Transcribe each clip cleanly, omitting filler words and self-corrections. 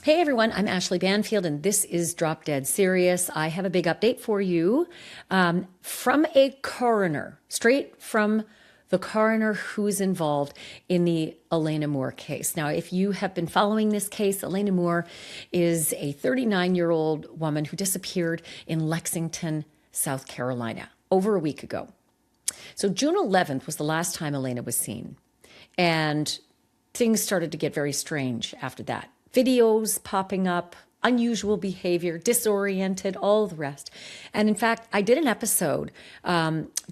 Hey everyone, I'm Ashleigh Banfield, and this is Drop Dead Serious. I have a big update for you from a coroner, straight from the coroner who's involved in the Elena Moore case. Now, if you have been following this case, Elena Moore is a 39-year-old woman who disappeared in Lexington, South Carolina, over a week ago. So June 11th was the last time Elena was seen, and things started to get very strange after that. Videos popping up, unusual behavior, disoriented, all the rest. And in fact, I did an episode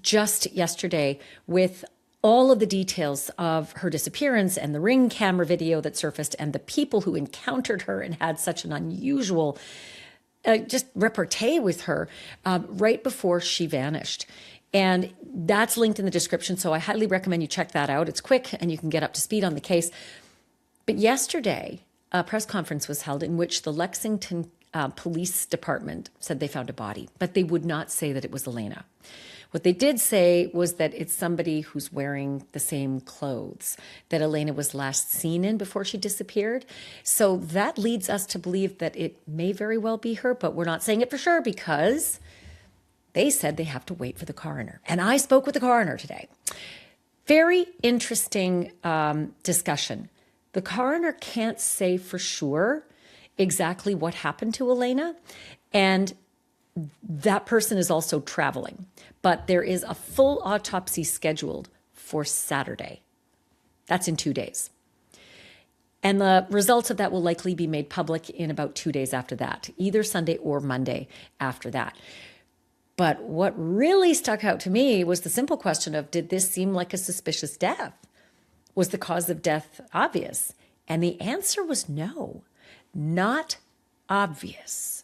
just yesterday with all of the details of her disappearance and the Ring camera video that surfaced and the people who encountered her and had such an unusual just repartee with her right before she vanished. And that's linked in the description, so I highly recommend you check that out. It's quick and you can get up to speed on the case. But yesterday, a press conference was held in which the Lexington Police Department said they found a body, but they would not say that it was Elena. What they did say was that it's somebody who's wearing the same clothes that Elena was last seen in before she disappeared. So that leads us to believe that it may very well be her, but we're not saying it for sure because they said they have to wait for the coroner. And I spoke with the coroner today. Very interesting discussion. The coroner can't say for sure exactly what happened to Elena, and that person is also traveling. But there is a full autopsy scheduled for Saturday. That's in 2 days. And the results of that will likely be made public in about 2 days after that, either Sunday or Monday after that. But what really stuck out to me was the simple question of, did this seem like a suspicious death? Was the cause of death obvious? And the answer was no, not obvious.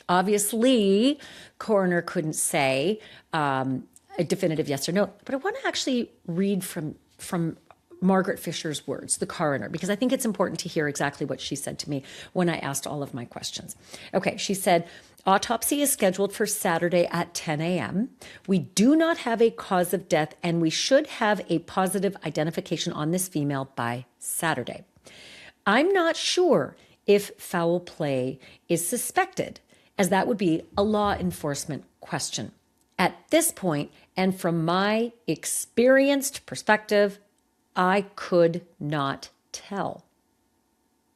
Obviously, coroner couldn't say a definitive yes or no, but I want to actually read from Margaret Fisher's words, the coroner, because I think it's important to hear exactly what she said to me when I asked all of my questions. Okay, she said, autopsy is scheduled for Saturday at 10 a.m. We do not have a cause of death, and we should have a positive identification on this female by Saturday. I'm not sure if foul play is suspected, as that would be a law enforcement question. At this point, and from my experienced perspective, I could not tell.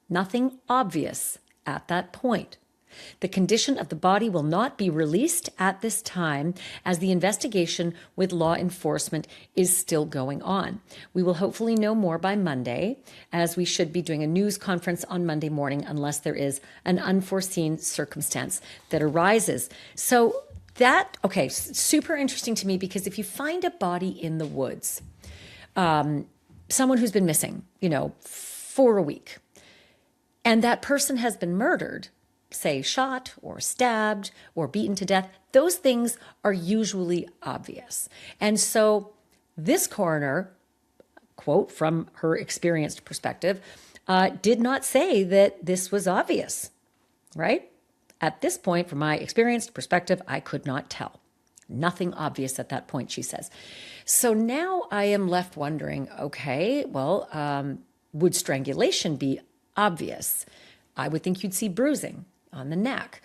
Nothing obvious at that point. The condition of the body will not be released at this time as the investigation with law enforcement is still going on. We will hopefully know more by Monday, as we should be doing a news conference on Monday morning unless there is an unforeseen circumstance that arises. So that, okay, super interesting to me, because if you find a body in the woods, someone who's been missing, for a week, and that person has been murdered, say shot or stabbed or beaten to death, those things are usually obvious. And so this coroner, quote from her experienced perspective, did not say that this was obvious, right? At this point, from my experienced perspective, I could not tell. Nothing obvious at that point, she says. So now I am left wondering, okay, well, would strangulation be obvious? I would think you'd see bruising on the neck.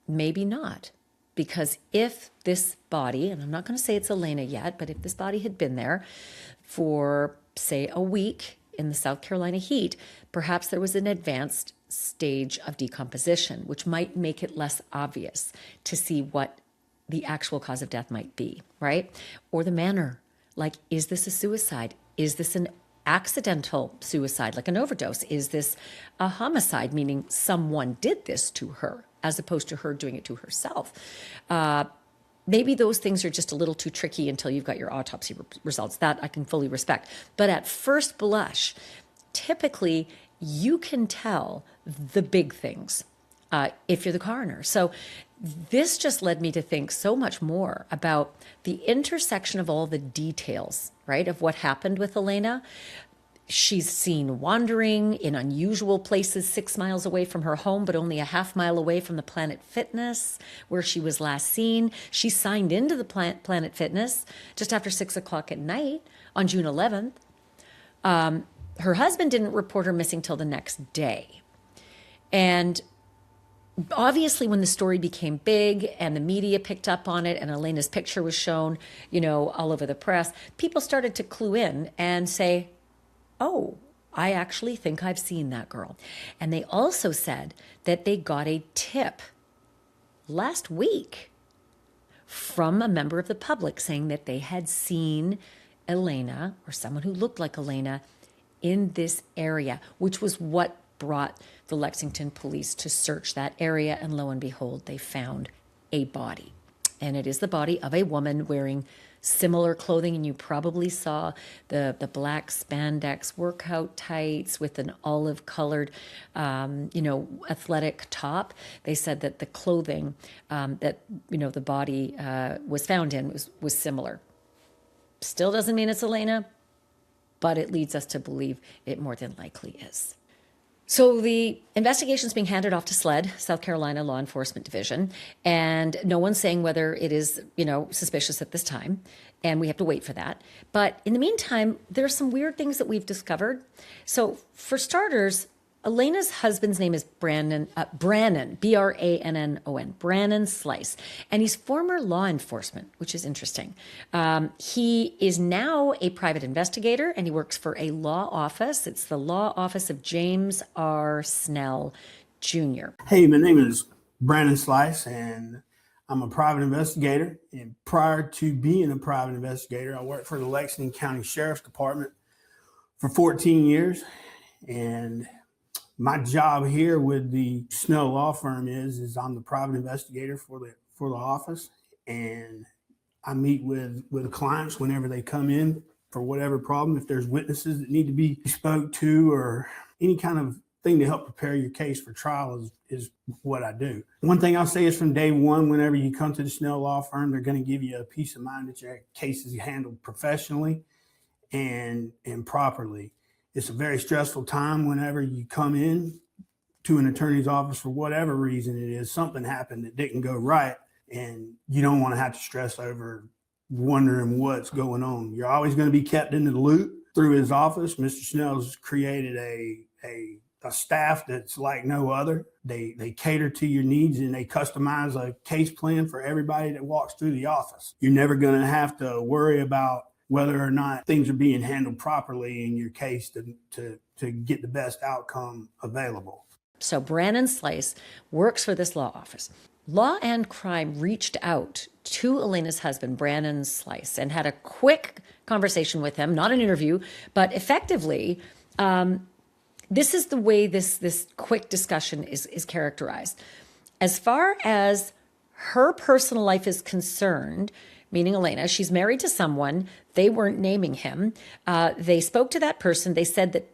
Maybe not, because if this body, and I'm not going to say it's Elena yet, but if this body had been there for, say, a week in the South Carolina heat, perhaps there was an advanced stage of decomposition, which might make it less obvious to see what the actual cause of death might be, right? Or the manner, like, is this a suicide? Is this an accidental suicide, like an overdose? Is this a homicide, meaning someone did this to her as opposed to her doing it to herself? Maybe those things are just a little too tricky until you've got your autopsy results. That I can fully respect. But at first blush, typically you can tell the big things if you're the coroner. So this just led me to think so much more about the intersection of all the details, right, of what happened with Elena. She's seen wandering in unusual places 6 miles away from her home, but only a half mile away from the Planet Fitness where she was last seen. She signed into the Planet Fitness just after 6 o'clock at night on June 11th. her husband didn't report her missing till the next day. And obviously, when the story became big and the media picked up on it and Elena's picture was shown, all over the press, people started to clue in and say, oh, I actually think I've seen that girl. And they also said that they got a tip last week from a member of the public saying that they had seen Elena, or someone who looked like Elena, in this area, which was what brought the Lexington police to search that area. And lo and behold, they found a body. And it is the body of a woman wearing similar clothing. And you probably saw the black spandex workout tights with an olive colored, athletic top. They said that the clothing that, the body was found in was similar. Still doesn't mean it's Elena, but it leads us to believe it more than likely is. So the investigation's being handed off to SLED, South Carolina Law Enforcement Division, and no one's saying whether it is, suspicious at this time, and we have to wait for that. But in the meantime, there are some weird things that we've discovered. So for starters, Elena's husband's name is Brannon, Brannon, Brannon Slice, and he's former law enforcement, which is interesting. He is now a private investigator, and he works for a law office. It's the law office of James R. Snell, Jr. Hey, my name is Brannon Slice, and I'm a private investigator. And prior to being a private investigator, I worked for the Lexington County Sheriff's Department for 14 years, and my job here with the Snell Law Firm is I'm the private investigator for the office, and I meet with clients whenever they come in for whatever problem. If there's witnesses that need to be spoke to or any kind of thing to help prepare your case for trial is what I do. One thing I'll say is from day one, whenever you come to the Snell Law Firm, they're going to give you a peace of mind that your case is handled professionally and properly. It's a very stressful time whenever you come in to an attorney's office for whatever reason it is. Something happened that didn't go right, and you don't want to have to stress over wondering what's going on. You're always going to be kept in the loop through his office. Mr. Snell's created a staff that's like no other. They cater to your needs, and they customize a case plan for everybody that walks through the office. You're never going to have to worry about whether or not things are being handled properly in your case to get the best outcome available. So Brannon Slice works for this law office. Law and Crime reached out to Elena's husband, Brannon Slice, and had a quick conversation with him, not an interview, but effectively, this is the way this quick discussion is characterized. As far as her personal life is concerned, meaning Elena, she's married to someone. They weren't naming him. They spoke to that person. They said that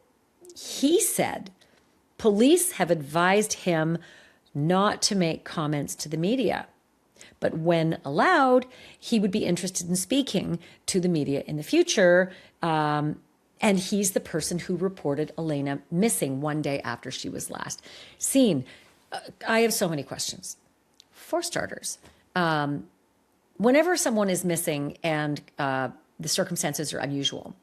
he said police have advised him not to make comments to the media. But when allowed, he would be interested in speaking to the media in the future. And he's the person who reported Elena missing one day after she was last seen. I have so many questions. For starters, whenever someone is missing and the circumstances are unusual,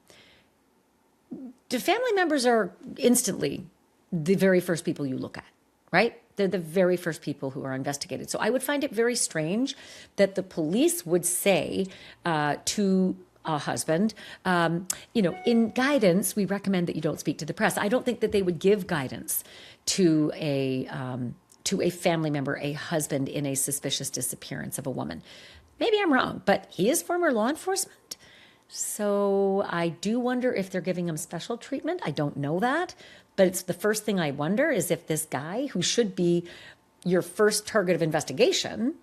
the family members are instantly the very first people you look at, right? They're the very first people who are investigated. So I would find it very strange that the police would say to a husband, in guidance, we recommend that you don't speak to the press. I don't think that they would give guidance to a family member, a husband, in a suspicious disappearance of a woman. Maybe I'm wrong, but he is former law enforcement. So I do wonder if they're giving him special treatment. I don't know that, but it's the first thing I wonder is if this guy, who should be your first target of investigation,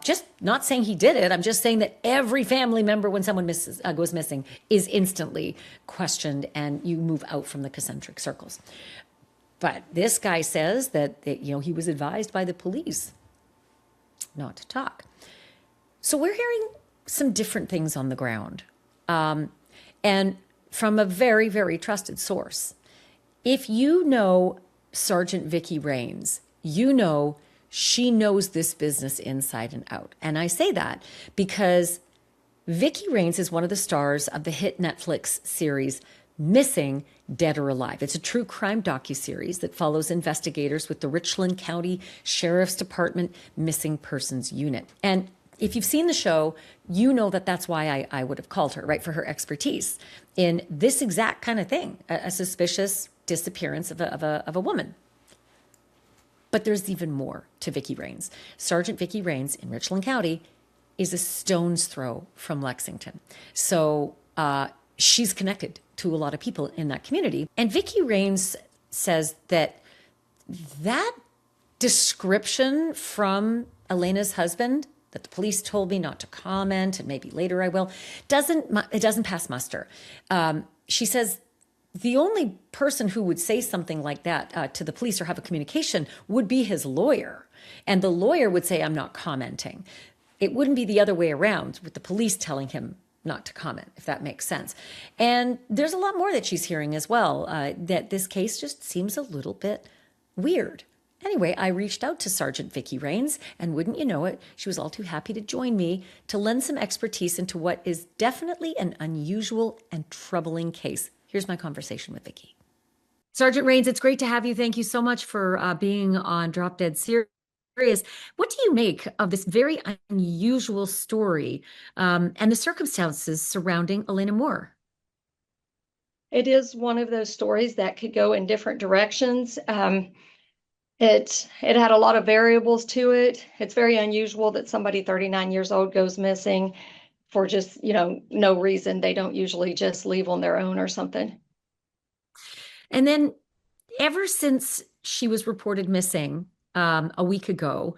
just not saying he did it. I'm just saying that every family member, when someone goes missing, is instantly questioned and you move out from the concentric circles. But this guy says that he was advised by the police not to talk. So we're hearing some different things on the ground, and from a very, very trusted source. If you know Sergeant Vicki Rains, you know she knows this business inside and out. And I say that because Vicki Rains is one of the stars of the hit Netflix series Missing, Dead or Alive. It's a true crime docuseries that follows investigators with the Richland County Sheriff's Department Missing Persons Unit. And if you've seen the show, you know that that's why I would have called her, right, for her expertise in this exact kind of thing, a suspicious disappearance of a woman. But there's even more to Vicki Rains. Sergeant Vicki Rains in Richland County is a stone's throw from Lexington. So she's connected to a lot of people in that community. And Vicki Rains says that description from Elena's husband, that the police told me not to comment, and maybe later I will, it doesn't pass muster. She says the only person who would say something like that to the police or have a communication would be his lawyer. And the lawyer would say, I'm not commenting. It wouldn't be the other way around with the police telling him not to comment, if that makes sense. And there's a lot more that she's hearing as well, that this case just seems a little bit weird. Anyway, I reached out to Sergeant Vicki Rains, and wouldn't you know it, she was all too happy to join me to lend some expertise into what is definitely an unusual and troubling case. Here's my conversation with Vicki. Sergeant Rains, it's great to have you. Thank you so much for being on Drop Dead Serious. What do you make of this very unusual story and the circumstances surrounding Elena Moore? It is one of those stories that could go in different directions. It had a lot of variables to it. It's very unusual that somebody 39 years old goes missing for just, no reason. They don't usually just leave on their own or something. And then ever since she was reported missing a week ago,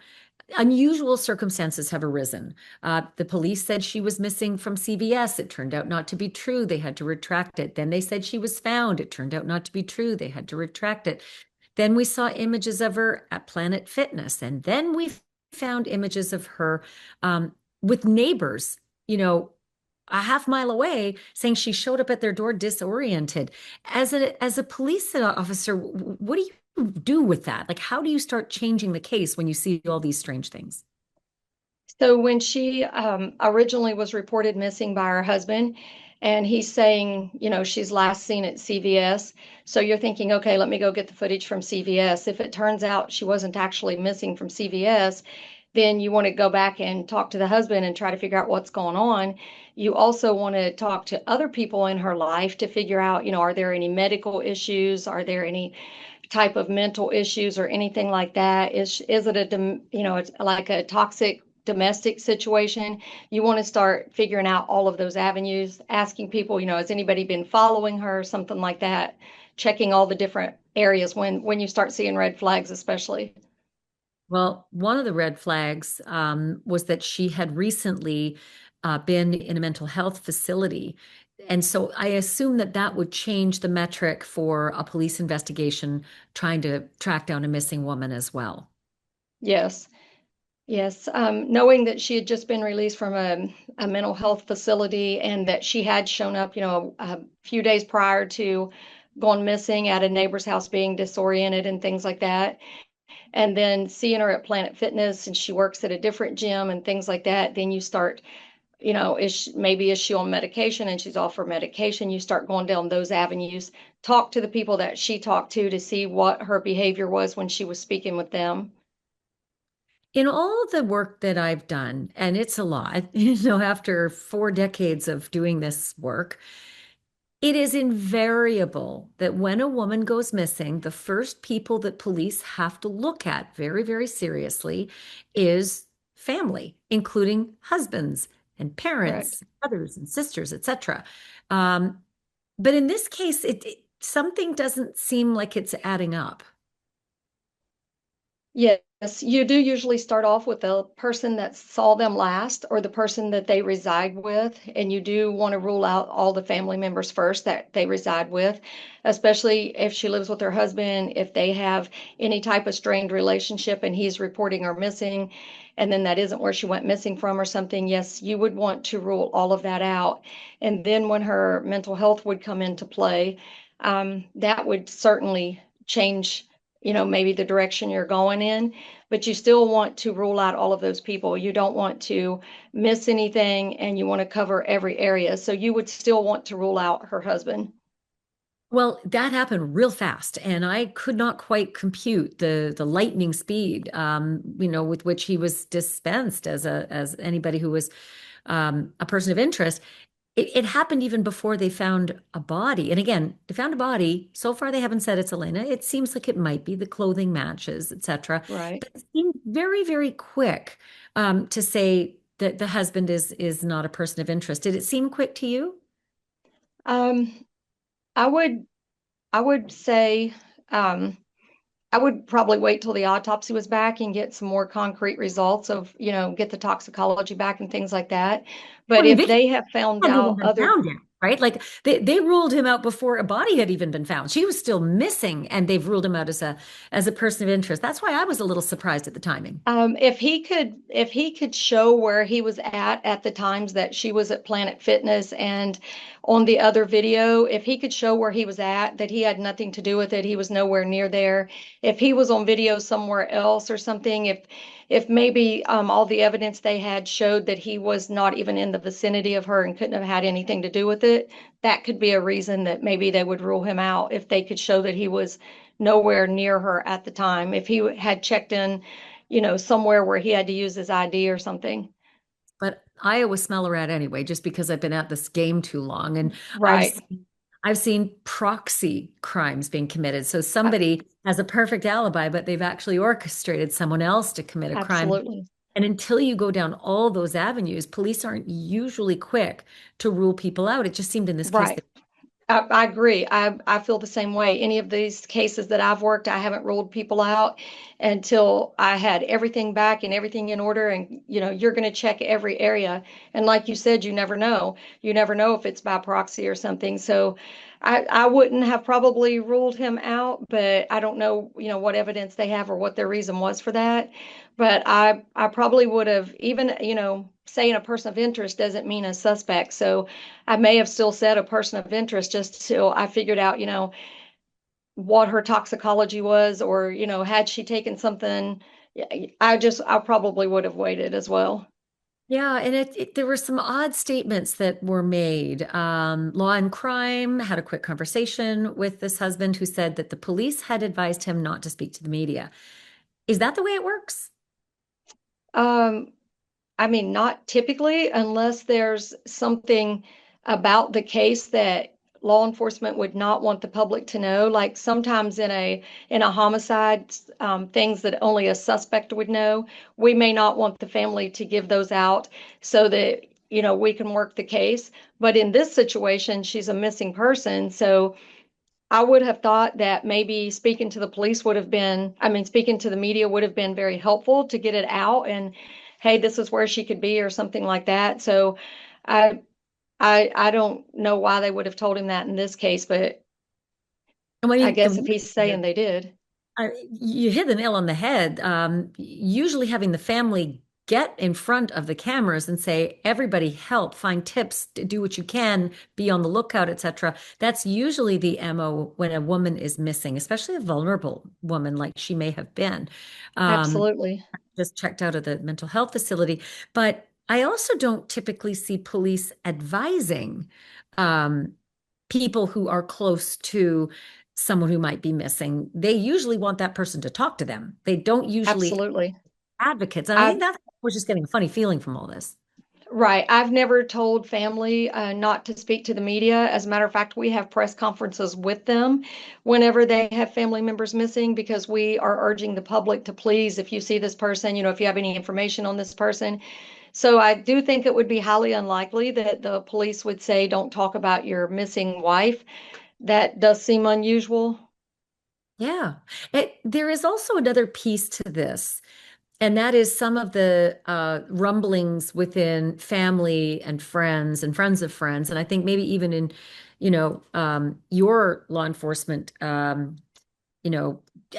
unusual circumstances have arisen. The police said she was missing from CVS. It turned out not to be true. They had to retract it. Then they said she was found. It turned out not to be true. They had to retract it. Then we saw images of her at Planet Fitness. And then we found images of her with neighbors, a half mile away, saying she showed up at their door disoriented. As a police officer, what do you do with that? Like, how do you start changing the case when you see all these strange things? So when she originally was reported missing by her husband, and he's saying, she's last seen at CVS. So you're thinking, okay, let me go get the footage from CVS. If it turns out she wasn't actually missing from CVS, then you want to go back and talk to the husband and try to figure out what's going on. You also want to talk to other people in her life to figure out, are there any medical issues? Are there any type of mental issues or anything like that? Is it it's like a toxic domestic situation? You want to start figuring out all of those avenues, asking people, has anybody been following her, something like that, checking all the different areas when you start seeing red flags, especially. Well, one of the red flags was that she had recently been in a mental health facility. And so I assume that would change the metric for a police investigation trying to track down a missing woman as well. Yes. Yes. Knowing that she had just been released from a mental health facility and that she had shown up, a few days prior to gone missing at a neighbor's house being disoriented and things like that. And then seeing her at Planet Fitness and she works at a different gym and things like that, then you start, is she on medication and she's off her medication? You start going down those avenues, talk to the people that she talked to see what her behavior was when she was speaking with them. In all the work that I've done, and it's a lot, after 4 decades of doing this work, it is invariable that when a woman goes missing, the first people that police have to look at very, very seriously is family, including husbands and parents, Correct. brothers and sisters, etc. But in this case, something doesn't seem like it's adding up. Yes, you do usually start off with the person that saw them last or the person that they reside with, and you do want to rule out all the family members first that they reside with, especially if she lives with her husband, if they have any type of strained relationship and he's reporting her missing, and then that isn't where she went missing from or something. Yes, you would want to rule all of that out. And then when her mental health would come into play, that would certainly change maybe the direction you're going in, but you still want to rule out all of those people. You don't want to miss anything and you want to cover every area. So you would still want to rule out her husband. Well, that happened real fast, and I could not quite compute the lightning speed, with which he was dispensed as anybody who was a person of interest. It happened even before they found a body. And again, they found a body. So far, they haven't said it's Elena. It seems like it might be. The clothing matches, etc. Right. But it seemed very, very quick to say that the husband is not a person of interest. Did it seem quick to you? Um, I would I would say um, I would probably wait till the autopsy was back and get some more concrete results of, get the toxicology back and things like that. I But mean, if Vicky they have found hadn't even out been other found yet, right? Like they ruled him out before a body had even been found. She was still missing, and they've ruled him out as a person of interest. That's why I was a little surprised at the timing. if he could show where he was at the times that she was at Planet Fitness and on the other video, if he could show where he was at, that he had nothing to do with it, he was nowhere near there. If he was on video somewhere else or something, if maybe all the evidence they had showed that he was not even in the vicinity of her and couldn't have had anything to do with it, that could be a reason that maybe they would rule him out if they could show that he was nowhere near her at the time. If he had checked in, somewhere where he had to use his ID or something. But I always smell a rat anyway, just because I've been at this game too long, and I've Right. I've seen proxy crimes being committed. So A- somebody has a perfect alibi, but they've actually orchestrated someone else to commit a crime. Absolutely. And until you go down all those avenues, police aren't usually quick to rule people out. It just seemed in this case Right. that I agree. I feel the same way. Any of these cases that I've worked, I haven't ruled people out until I had everything back and everything in order. And, you're going to check every area. And like you said, you never know. You never know if it's by proxy or something. So I wouldn't have probably ruled him out, but I don't know, what evidence they have or what their reason was for that. But I probably would have even, saying a person of interest doesn't mean a suspect. So I may have still said a person of interest just till I figured out, what her toxicology was, or, had she taken something. I probably would have waited as well. yeah, and there were some odd statements that were made. Law and Crime had a quick conversation with this husband who said that the police had advised him not to speak to the media. Is that the way it works? Um, I mean, not typically, unless there's something about the case that law enforcement would not want the public to know. Like sometimes in a homicide, things that only a suspect would know, we may not want the family to give those out so that we can work the case. But in this situation, she's a missing person, so I would have thought that maybe speaking to the police would have been, I mean, speaking to the media would have been very helpful to get it out and, hey, this is where she could be or something like that. So I I don't know why they would have told him that in this case, but And I I mean, guess if he's saying they did. you hit the nail on the head. Usually having the family get in front of the cameras and say, everybody help, find tips, do what you can, be on the lookout, etc. That's usually the MO when a woman is missing, especially a vulnerable woman like she may have been. Um, Absolutely. just checked out of the mental health facility. But I also don't typically see police advising um, people who are close to someone who might be missing. They usually want that person to talk to them. They don't usually Absolutely. advocates. And I think I've that's we're just getting a funny feeling from all this. Right. I've never told family not to speak to the media. As a matter of fact, we have press conferences with them whenever they have family members missing because we are urging the public to please, if you see this person, if you have any information on this person. So I do think it would be highly unlikely that the police would say, don't talk about your missing wife. That does seem unusual. Yeah. There is also another piece to this, and that is some of the rumblings within family and friends of friends. And I think maybe even in, your law enforcement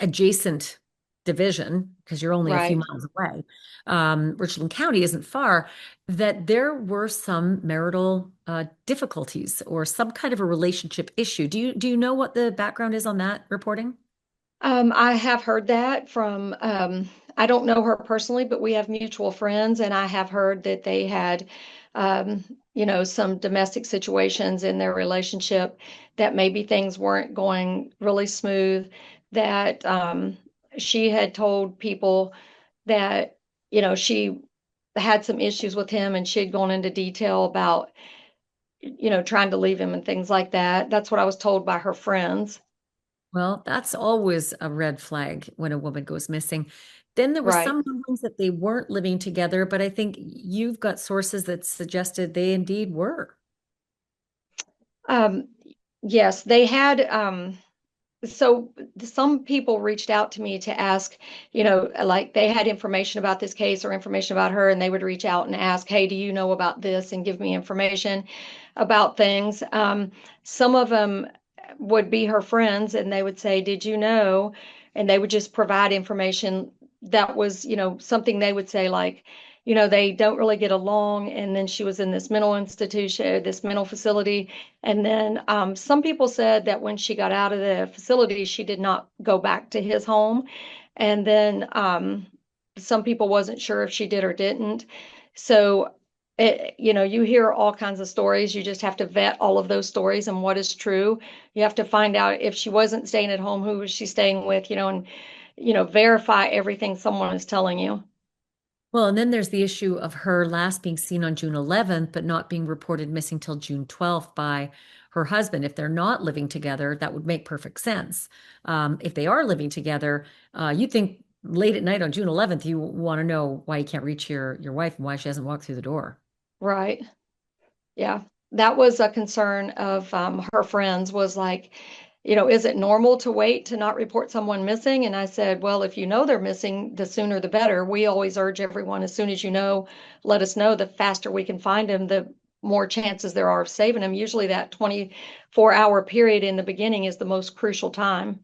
adjacent division, because you're only a few Right. miles away, Richland County isn't far, that there were some marital difficulties or some kind of a relationship issue. Do you know what the background is on that reporting? I have heard that from I don't know her personally, but we have mutual friends, and I have heard that they had, um, some domestic situations in their relationship that maybe things weren't going really smooth, that she had told people that, she had some issues with him and she had gone into detail about, trying to leave him and things like that. That's what I was told by her friends. Well, that's always a red flag when a woman goes missing. Then there were Right. some rumors that they weren't living together, but I think you've got sources that suggested they indeed were. Um, yes, they had. So some people reached out to me to ask, like they had information about this case or information about her, and they would reach out and ask, "Hey, do you know about this?" and give me information about things. Some of them would be her friends, and they would say, "Did you know?" And they would just provide information that was, something they would say like, they don't really get along, and then she was in this mental institution, this mental facility, and then some people said that when she got out of the facility, she did not go back to his home. And then some people wasn't sure if she did or didn't. So, you hear all kinds of stories. You just have to vet all of those stories and what is true. You have to find out if she wasn't staying at home, who was she staying with, and, verify everything someone is telling you. Well, and then there's the issue of her last being seen on June 11th, but not being reported missing till June 12th by her husband. If they're not living together, that would make perfect sense. If they are living together, you'd think late at night on June 11th, you want to know why you can't reach your wife and why she hasn't walked through the door. Right. Yeah, that was a concern of her friends was like, is it normal to wait to not report someone missing? And I said, well, if you know they're missing, the sooner the better. We always urge everyone, as soon as you know, let us know. The faster we can find them, the more chances there are of saving them. Usually that 24-hour period in the beginning is the most crucial time.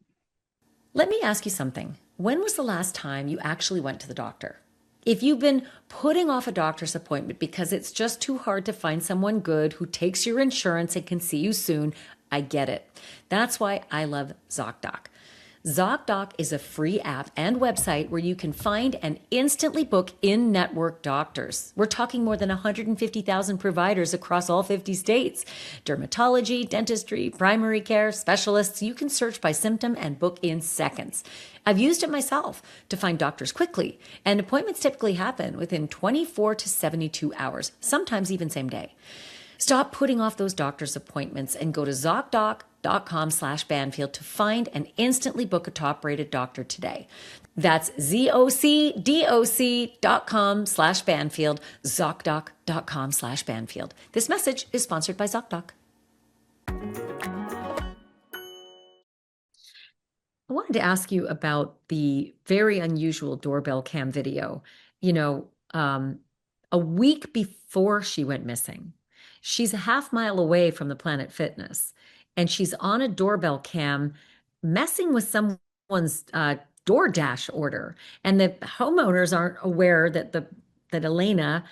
Let me ask you something. When was the last time you actually went to the doctor? If you've been putting off a doctor's appointment because it's just too hard to find someone good who takes your insurance and can see you soon, I get it. That's why I love ZocDoc. ZocDoc is a free app and website where you can find and instantly book in-network doctors. We're talking more than 150,000 providers across all 50 states. Dermatology, dentistry, primary care, specialists, you can search by symptom and book in seconds. I've used it myself to find doctors quickly, and appointments typically happen within 24 to 72 hours, sometimes even same day. Stop putting off those doctor's appointments and go to ZocDoc.com/Banfield to find and instantly book a top-rated doctor today. That's ZocDoc.com/Banfield, ZocDoc.com/Banfield. This message is sponsored by ZocDoc. I wanted to ask you about the very unusual doorbell cam video. You know, um, a week before she went missing, she's a half mile away from the Planet Fitness, and she's on a doorbell cam messing with someone's DoorDash order. And the homeowners aren't aware that Elena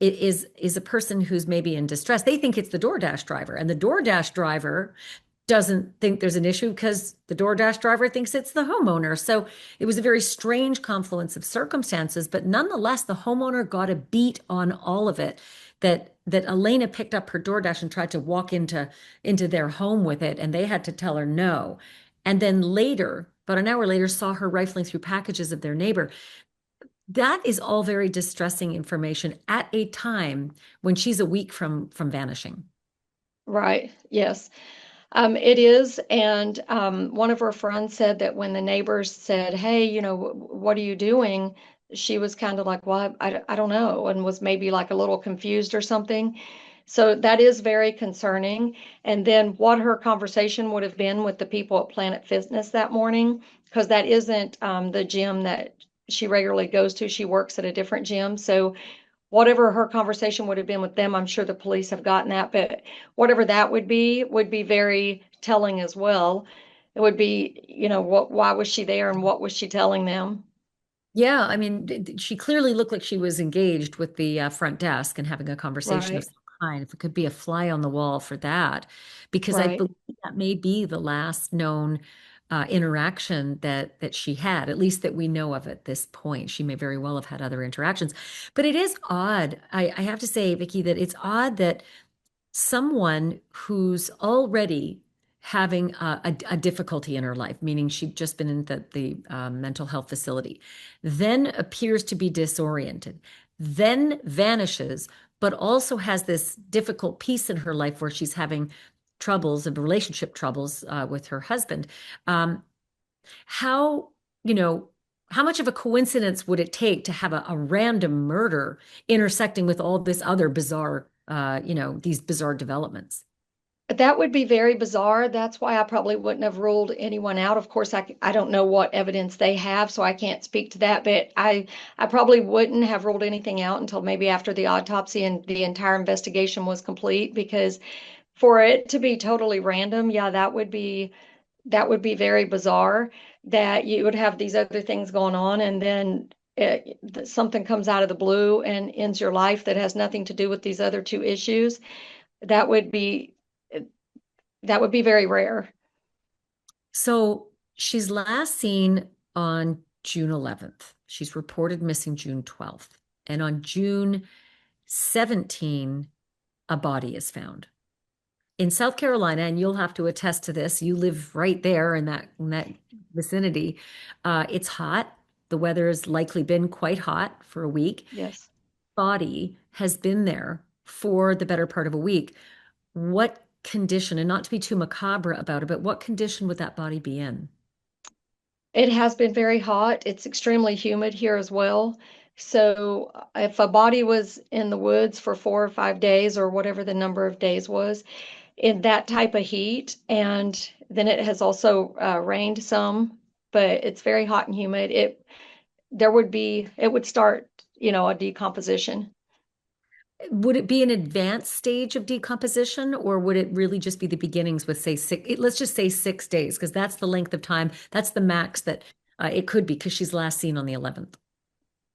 is a person who's maybe in distress. They think it's the DoorDash driver, and the DoorDash driver doesn't think there's an issue because the DoorDash driver thinks it's the homeowner. So it was a very strange confluence of circumstances, but nonetheless, the homeowner got a beat on all of it. That Elena picked up her DoorDash and tried to walk into their home with it, and they had to tell her no. And then later, about an hour later, saw her rifling through packages of their neighbor. That is all very distressing information at a time when she's a week from vanishing. Right. Yes. It is. And one of her friends said that when the neighbors said, hey, what are you doing? She was kind of like, well, I don't know, and was maybe like a little confused or something. So that is very concerning. And then what her conversation would have been with the people at Planet Fitness that morning, because that isn't the gym that she regularly goes to. She works at a different gym. So whatever her conversation would have been with them, I'm sure the police have gotten that, but whatever that would be very telling as well. It would be, why was she there and what was she telling them? Yeah, I mean, she clearly looked like she was engaged with the front desk and having a conversation of Right, some kind. If it could be a fly on the wall for that, because I right, believe that may be the last known interaction that she had, at least that we know of at this point. She may very well have had other interactions, but it is odd. I have to say, Vicki, that it's odd that someone who's already having a difficulty in her life, meaning she'd just been in the mental health facility, then appears to be disoriented, then vanishes, but also has this difficult piece in her life where she's having troubles and relationship troubles with her husband. Um, how, you know, how much of a coincidence would it take to have a random murder intersecting with all this other bizarre, these bizarre developments? That would be very bizarre. That's why I probably wouldn't have ruled anyone out. Of course, I don't know what evidence they have, so I can't speak to that. But I probably wouldn't have ruled anything out until maybe after the autopsy and the entire investigation was complete. Because for it to be totally random, yeah, that would be very bizarre. That you would have these other things going on, and then something comes out of the blue and ends your life that has nothing to do with these other two issues. That would be that would be very rare. So she's last seen on June 11th. She's reported missing June 12th. And on June 17th, a body is found. In South Carolina, and you'll have to attest to this, you live right there in that vicinity. It's hot. The weather has likely been quite hot for a week. Yes. Body has been there for the better part of a week. What condition, and not to be too macabre about it, but what condition would that body be in? It has been very hot. It's extremely humid here as well. So if a body was in the woods for 4 or 5 days or whatever the number of days was in that type of heat, and then it has also rained some, but it's very hot and humid, it would start, a decomposition. Would it be an advanced stage of decomposition, or would it really just be the beginnings with, say, let's just say 6 days, because that's the length of time, that's the max that it could be, because she's last seen on the 11th.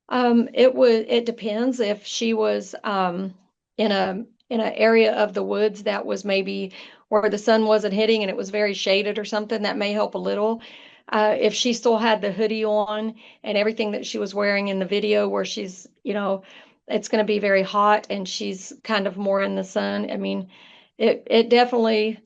It depends if she was in a area of the woods that was maybe where the sun wasn't hitting and it was very shaded or something, that may help a little. If she still had the hoodie on and everything that she was wearing in the video, where she's, it's going to be very hot and she's kind of more in the sun. I mean, it definitely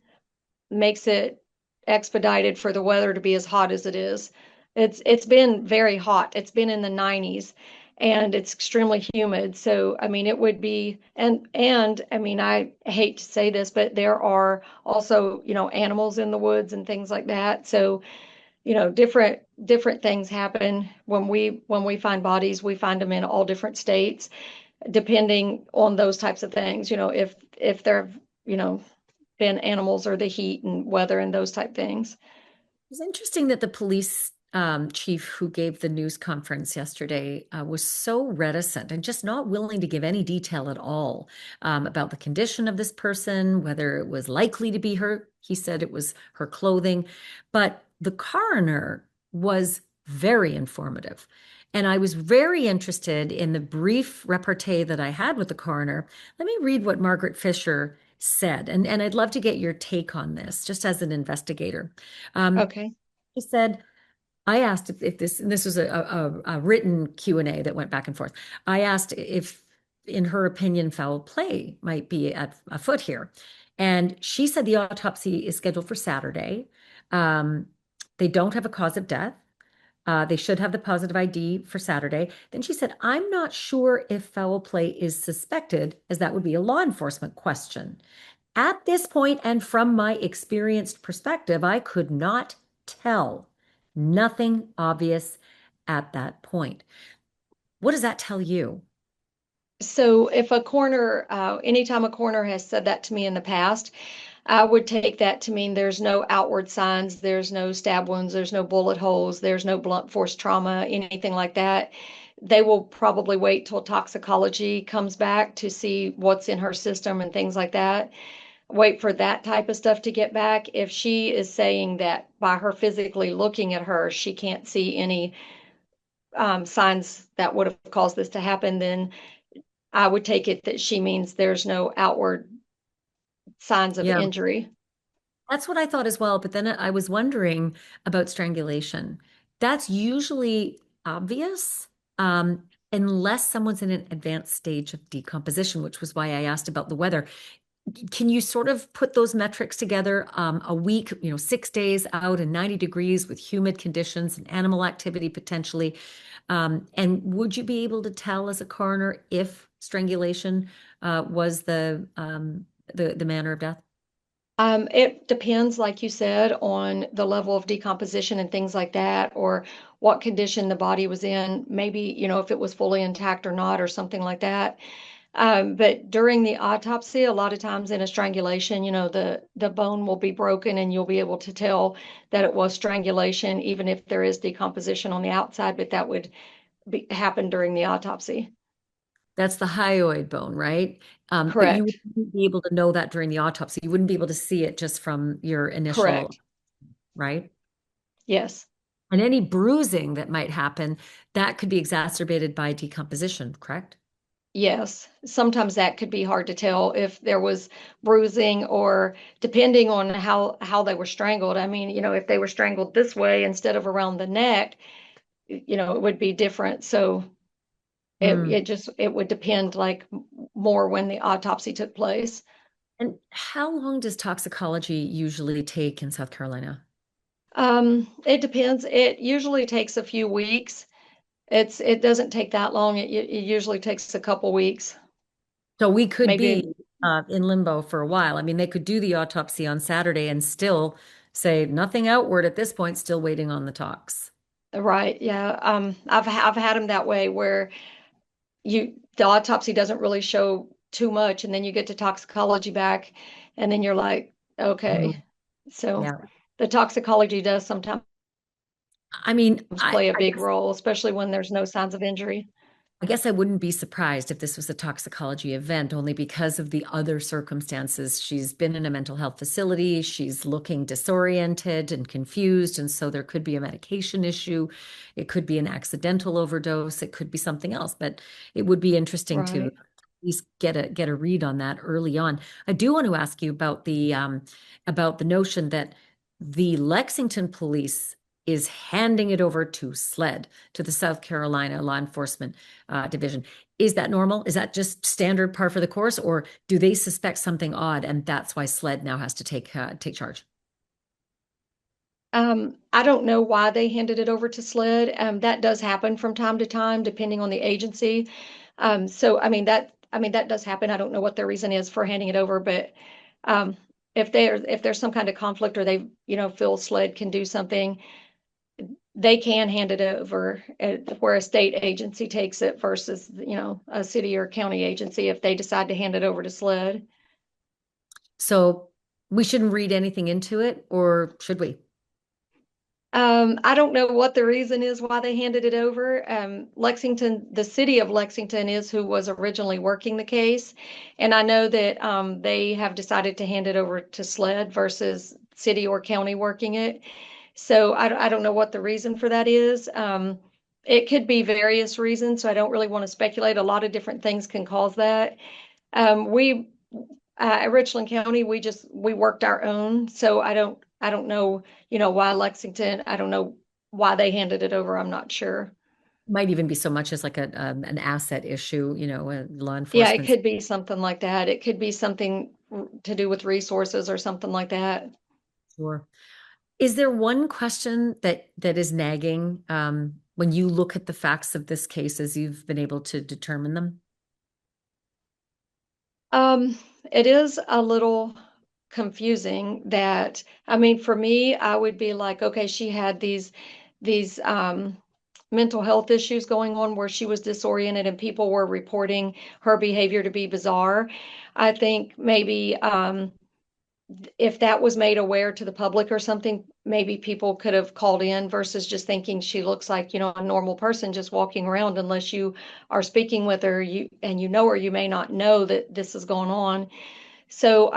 makes it expedited for the weather to be as hot as it is. It's been very hot. It's been in the 90s and it's extremely humid. So I mean it would be, and I mean, I hate to say this, but there are also, animals in the woods and things like that. So, different things happen when we find bodies. We find them in all different states depending on those types of things. If there, you know, been animals or the heat and weather and those type things. It's interesting that the police chief who gave the news conference yesterday was so reticent and just not willing to give any detail at all about the condition of this person, whether it was likely to be her. He said it was her clothing, but the coroner was very informative. And I was very interested in the brief repartee that I had with the coroner. Let me read what Margaret Fisher said, and I'd love to get your take on this, just as an investigator. Okay. She said, I asked if this, and this was a written Q&A that went back and forth. I asked if, in her opinion, foul play might be at afoot here. And she said the autopsy is scheduled for Saturday. They don't have a cause of death. They should have the positive ID for Saturday. Then she said, I'm not sure if foul play is suspected, as that would be a law enforcement question. At this point, and from my experienced perspective, I could not tell. Nothing obvious at that point. What does that tell you? So if a coroner, anytime a coroner has said that to me in the past, I would take that to mean there's no outward signs, there's no stab wounds, there's no bullet holes, there's no blunt force trauma, anything like that. They will probably wait till toxicology comes back to see what's in her system and things like that. Wait for that type of stuff to get back. If she is saying that by her physically looking at her, she can't see any signs that would have caused this to happen, then I would take it that she means there's no outward signs of Yeah. injury. That's what I thought as well. But then I was wondering about strangulation. That's usually obvious, unless someone's in an advanced stage of decomposition, which was why I asked about the weather. Can you sort of put those metrics together? A week, 6 days out and 90 degrees with humid conditions and animal activity potentially. And would you be able to tell as a coroner if strangulation was the manner of death? It depends, like you said, on the level of decomposition and things like that, or what condition the body was in, maybe, if it was fully intact or not, or something like that. But during the autopsy, a lot of times in a strangulation, the bone will be broken and you'll be able to tell that it was strangulation, even if there is decomposition on the outside, but that would happen during the autopsy. That's the hyoid bone, right? But you Correct. wouldn't be able to know that during the autopsy. You wouldn't be able to see it just from your initial, Correct. right? Yes. And any bruising that might happen, that could be exacerbated by decomposition, correct? Yes, sometimes that could be hard to tell if there was bruising or depending on how they were strangled. I mean, if they were strangled this way instead of around the neck, it would be different. So Mm. it would depend like more when the autopsy took place. And how long does toxicology usually take in South Carolina? It depends. It usually takes a few weeks. It doesn't take that long. It usually takes a couple weeks, So we could maybe. be in limbo for a while. I mean, they could do the autopsy on Saturday and still say nothing outward at this point, still waiting on the tox. Right. Yeah. I've had them that way where the autopsy doesn't really show too much, and then you get to toxicology back, and then you're like, okay. Mm. So Yeah. the toxicology does sometimes I mean, play a I big guess role, especially when there's no signs of injury. I wouldn't be surprised if this was a toxicology event, only because of the other circumstances. She's been in a mental health facility, she's looking disoriented and confused, and so there could be a medication issue. It could be an accidental overdose, it could be something else, but it would be interesting to at Right. least get a read on that early on. I do want to ask you about the notion that the Lexington police is handing it over to SLED, to the South Carolina Law Enforcement Division. Is that normal? Is that just standard par for the course, or do they suspect something odd and that's why SLED now has to take charge? I don't know why they handed it over to SLED. That does happen from time to time, depending on the agency. So I mean that does happen. I don't know what their reason is for handing it over, but um, if there's some kind of conflict or they feel SLED can do something, they can hand it over where a state agency takes it versus a city or county agency if they decide to hand it over to SLED. So we shouldn't read anything into it, or should we? I don't know what the reason is why they handed it over. Lexington, the city of Lexington is who was originally working the case. And I know that they have decided to hand it over to SLED versus city or county working it. So I don't know what the reason for that is. It could be various reasons, so I don't really want to speculate. A lot of different things can cause that. We at Richland County, we worked our own, so I don't know, why Lexington. I don't know why they handed it over. I'm not sure. Might even be so much as like an asset issue, law Yeah, it enforcement. could be something like that. It could be something to do with resources or something like that. Sure. Is there one question that is nagging when you look at the facts of this case as you've been able to determine them? It is a little confusing that, I mean, for me, I would be like, okay, she had these mental health issues going on where she was disoriented and people were reporting her behavior to be bizarre. I think maybe if that was made aware to the public or something, maybe people could have called in versus just thinking she looks like, a normal person just walking around unless you are speaking with her, you know her, you may not know that this is going on. So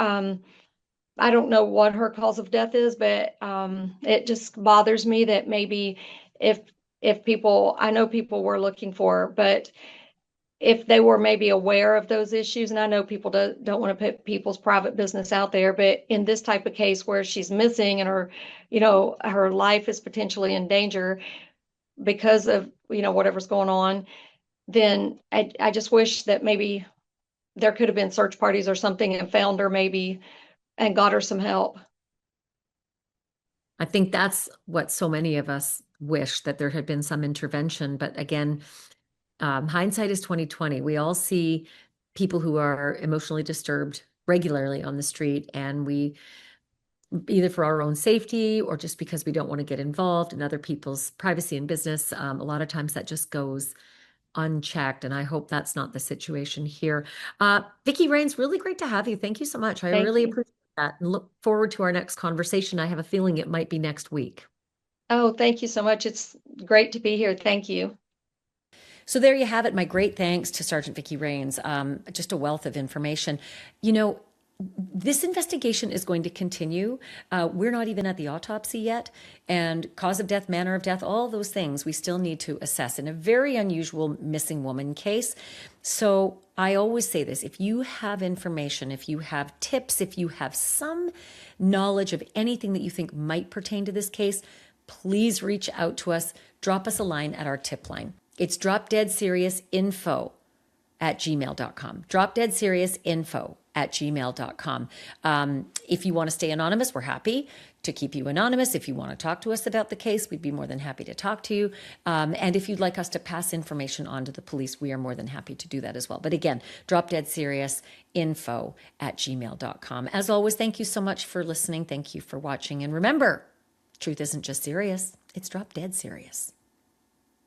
I don't know what her cause of death is, but it just bothers me that maybe if if people, I know people were looking for her, but if they were maybe aware of those issues, and I know people don't want to put people's private business out there, but in this type of case where she's missing and her life is potentially in danger because of, whatever's going on, then I just wish that maybe there could have been search parties or something and found her maybe and got her some help. I think that's what so many of us wish, that there had been some intervention. But again, hindsight is 2020. We all see people who are emotionally disturbed regularly on the street, and we, either for our own safety or just because we don't want to get involved in other people's privacy and business, a lot of times that just goes unchecked. And I hope that's not the situation here. Vicki Rains, really great to have you. Thank you so much. I Thank really you. appreciate that, and look forward to our next conversation. I have a feeling it might be next week. Oh, thank you so much. It's great to be here. Thank you. So there you have it. My great thanks to Sergeant Vicki Rains. Just a wealth of information. This investigation is going to continue. We're not even at the autopsy yet, and cause of death, manner of death, all those things we still need to assess in a very unusual missing woman case. So I always say this: if you have information, if you have tips, if you have some knowledge of anything that you think might pertain to this case, please reach out to us. Drop us a line at our tip line. It's dropdeadseriousinfo@gmail.com. Dropdeadseriousinfo@gmail.com. If you want to stay anonymous, we're happy to keep you anonymous. If you want to talk to us about the case, we'd be more than happy to talk to you. And if you'd like us to pass information on to the police, we are more than happy to do that as well. But again, dropdeadseriousinfo@gmail.com. As always, thank you so much for listening. Thank you for watching. And remember, truth isn't just serious, it's drop dead serious.